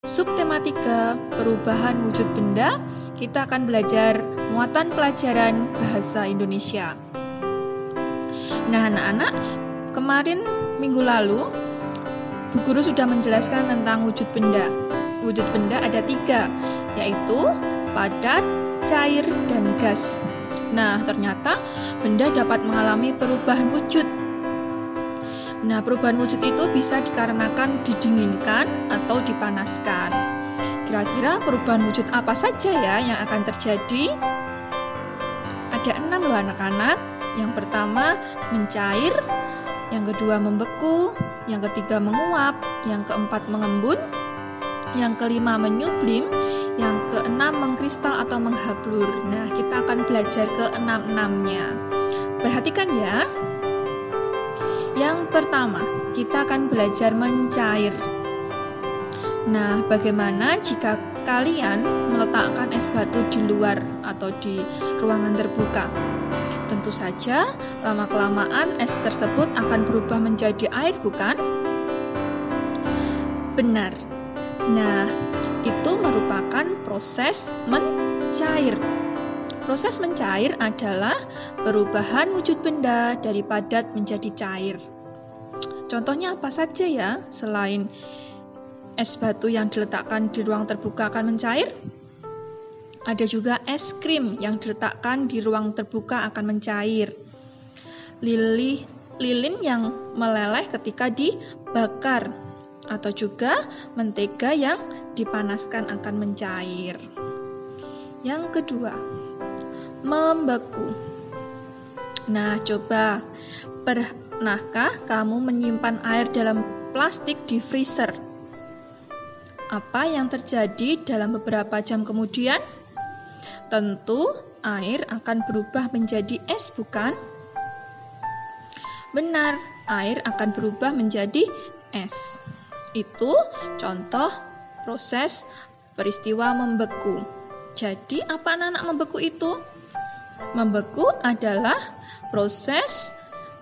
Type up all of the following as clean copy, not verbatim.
subtematika perubahan wujud benda, kita akan belajar muatan pelajaran bahasa Indonesia. Nah, anak-anak, kemarin minggu lalu Bu Guru sudah menjelaskan tentang wujud benda. Wujud benda ada 3, yaitu padat, cair, dan gas. Nah, ternyata benda dapat mengalami perubahan wujud. Nah, perubahan wujud itu bisa dikarenakan didinginkan atau dipanaskan. Kira-kira perubahan wujud apa saja ya yang akan terjadi? Ada 6 loh anak-anak. Yang pertama mencair, yang kedua membeku, yang ketiga menguap, yang keempat mengembun, yang kelima menyublim, yang keenam mengkristal atau menghablur. Nah, kita akan belajar ke-6-6-nya. Perhatikan ya. Yang pertama, kita akan belajar mencair. Nah, bagaimana jika kalian meletakkan es batu di luar atau di ruangan terbuka? Tentu saja, lama-kelamaan es tersebut akan berubah menjadi air, bukan? Benar. Nah, itu merupakan proses mencair. Proses mencair adalah perubahan wujud benda dari padat menjadi cair. Contohnya apa saja ya selain es batu yang diletakkan di ruang terbuka akan mencair? Ada juga es krim yang diletakkan di ruang terbuka akan mencair. Lilin yang meleleh ketika dibakar. Atau juga mentega yang dipanaskan akan mencair. Yang kedua, membeku. Nah, coba, pernahkah kamu menyimpan air dalam plastik di freezer? Apa yang terjadi dalam beberapa jam kemudian? Tentu, air akan berubah menjadi es, bukan? Benar, air akan berubah menjadi es. Itu contoh proses peristiwa membeku. Jadi, apa anak-anak membeku itu? Membeku adalah proses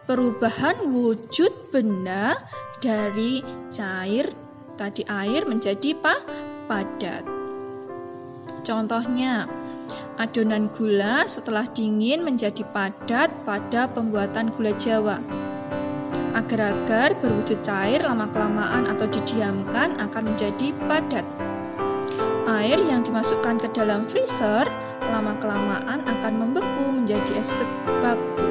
perubahan wujud benda dari cair, tadi air, menjadi padat. Contohnya, adonan gula setelah dingin menjadi padat pada pembuatan gula Jawa. Agar-agar berwujud cair lama-kelamaan atau didiamkan akan menjadi padat. Air yang dimasukkan ke dalam freezer lama-kelamaan akan membeku menjadi es batu.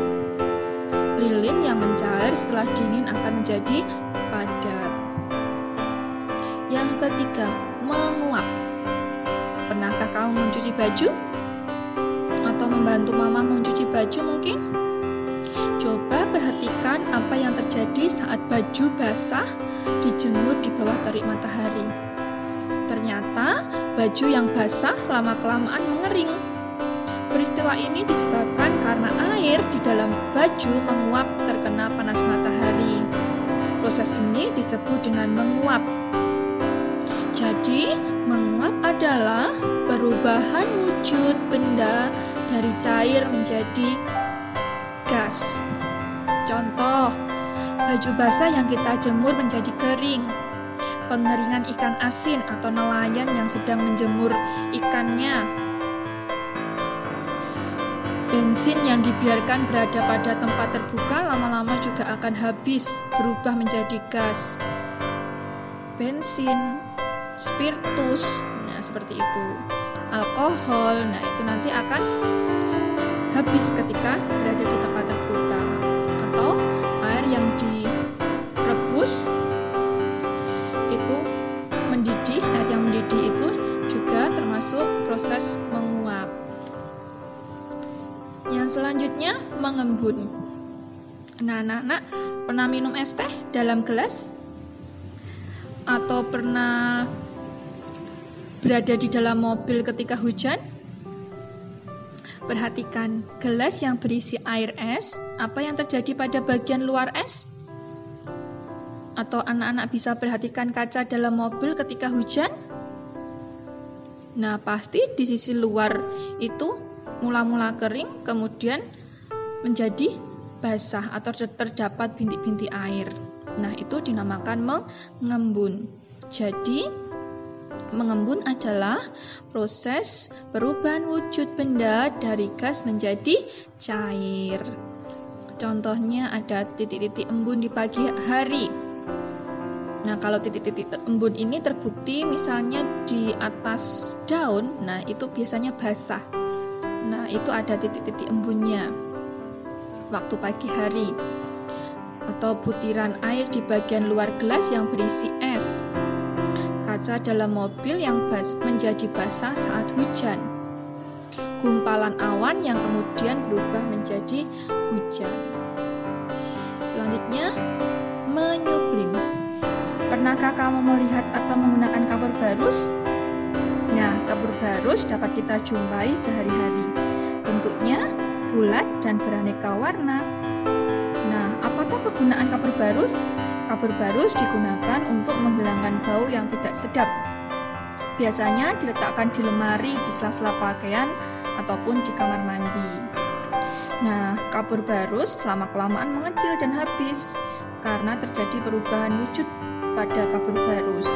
Lilin yang mencair setelah dingin akan menjadi padat. Yang ketiga, menguap. Pernahkah kamu mencuci baju? Atau membantu mama mencuci baju mungkin? Coba perhatikan apa yang terjadi saat baju basah dijemur di bawah terik matahari. Ternyata baju yang basah lama-kelamaan mengering. Peristiwa ini disebabkan karena air di dalam baju menguap terkena panas matahari. Proses ini disebut dengan menguap. Jadi, menguap adalah perubahan wujud benda dari cair menjadi gas. Contoh, baju basah yang kita jemur menjadi kering. Pengeringan ikan asin atau nelayan yang sedang menjemur ikannya. Bensin yang dibiarkan berada pada tempat terbuka lama-lama juga akan habis, berubah menjadi gas. Bensin, spiritus, nah seperti itu. Alkohol, nah itu nanti akan habis ketika berada di tempat terbuka. Atau air yang direbus itu mendidih, air yang mendidih itu juga termasuk proses menguap. Yang selanjutnya mengembun. Nah, anak-anak pernah minum es teh dalam gelas? Atau pernah berada di dalam mobil ketika hujan? Perhatikan gelas yang berisi air es, apa yang terjadi pada bagian luar es? Atau anak-anak bisa perhatikan kaca dalam mobil ketika hujan? Nah, pasti di sisi luar itu mula-mula kering, kemudian menjadi basah atau terdapat bintik-bintik air. Nah, itu dinamakan mengembun. Jadi, Mengembun adalah proses perubahan wujud benda dari gas menjadi cair. Contohnya ada titik-titik embun di pagi hari. Nah, kalau titik-titik embun ini terbukti misalnya di atas daun, nah itu biasanya basah. Nah, itu ada titik-titik embunnya waktu pagi hari. Atau butiran air di bagian luar gelas yang berisi es. Kaca dalam mobil yang menjadi basah saat hujan. Gumpalan awan yang kemudian berubah menjadi hujan. Selanjutnya, menyublim. Pernahkah kamu melihat atau menggunakan kapur barus? Nah, kapur barus dapat kita jumpai sehari-hari. Bentuknya bulat dan beraneka warna. Nah, apakah kegunaan kapur barus? Kapur barus digunakan untuk menghilangkan bau yang tidak sedap. Biasanya diletakkan di lemari, di sela-sela pakaian, ataupun di kamar mandi. Nah, kapur barus lama-kelamaan mengecil dan habis karena terjadi perubahan wujud pada kapur barus.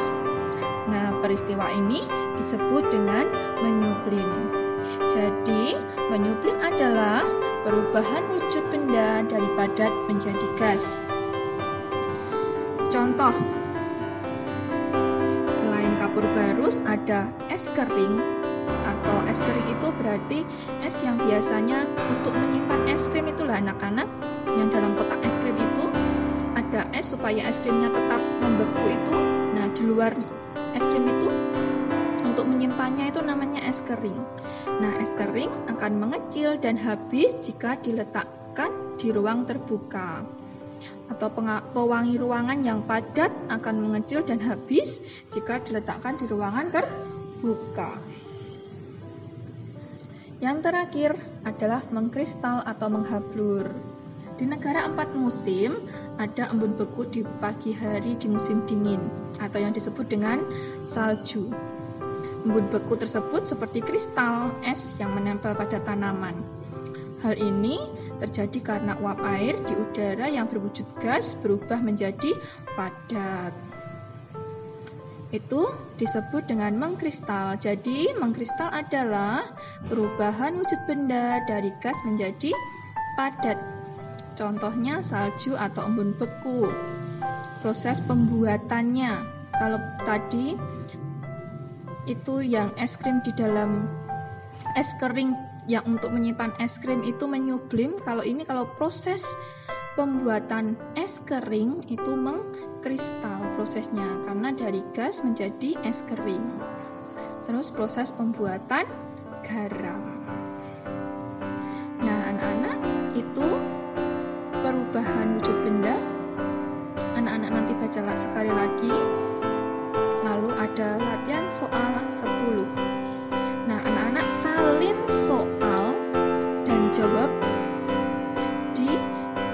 Nah, peristiwa ini disebut dengan menyublim. Jadi, menyublim adalah perubahan wujud benda dari padat menjadi gas. Contoh, selain kapur barus ada es kering, atau es kering itu berarti es yang biasanya untuk menyimpan es krim itulah anak-anak, yang dalam kotak es krim itu ada es supaya es krimnya tetap membeku itu. Nah, di luar es krim itu untuk menyimpannya itu namanya es kering. Nah, es kering akan mengecil dan habis jika diletakkan di ruang terbuka. Atau pewangi ruangan yang padat akan mengecil dan habis jika diletakkan di ruangan terbuka. Yang terakhir adalah mengkristal atau menghablur. Di negara 4 musim, ada embun beku di pagi hari di musim dingin, atau yang disebut dengan salju. Embun beku tersebut seperti kristal es yang menempel pada tanaman. Hal ini terjadi karena uap air di udara yang berwujud gas berubah menjadi padat. Itu disebut dengan mengkristal. Jadi, mengkristal adalah perubahan wujud benda dari gas menjadi padat. Contohnya salju atau embun beku. Proses pembuatannya, kalau tadi itu yang es krim di dalam es kering yang untuk menyimpan es krim itu menyublim. Kalau proses pembuatan es kering itu mengkristal prosesnya karena dari gas menjadi es kering. Terus proses pembuatan garam. Nah, anak-anak, itu perubahan wujud benda. Anak-anak nanti baca sekali lagi. Lalu ada latihan soal 10. Nah, anak-anak salin soal dan jawab di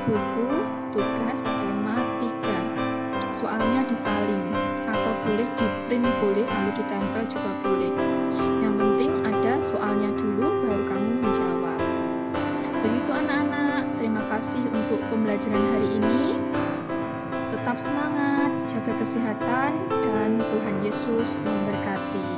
buku tugas tema 3. Soalnya disalin atau boleh di print boleh, lalu ditempel juga boleh. Yang penting ada soalnya dulu baru kamu menjawab. Begitu anak-anak, terima kasih untuk pembelajaran hari ini. Tetap semangat, jaga kesehatan, dan Tuhan Yesus memberkati.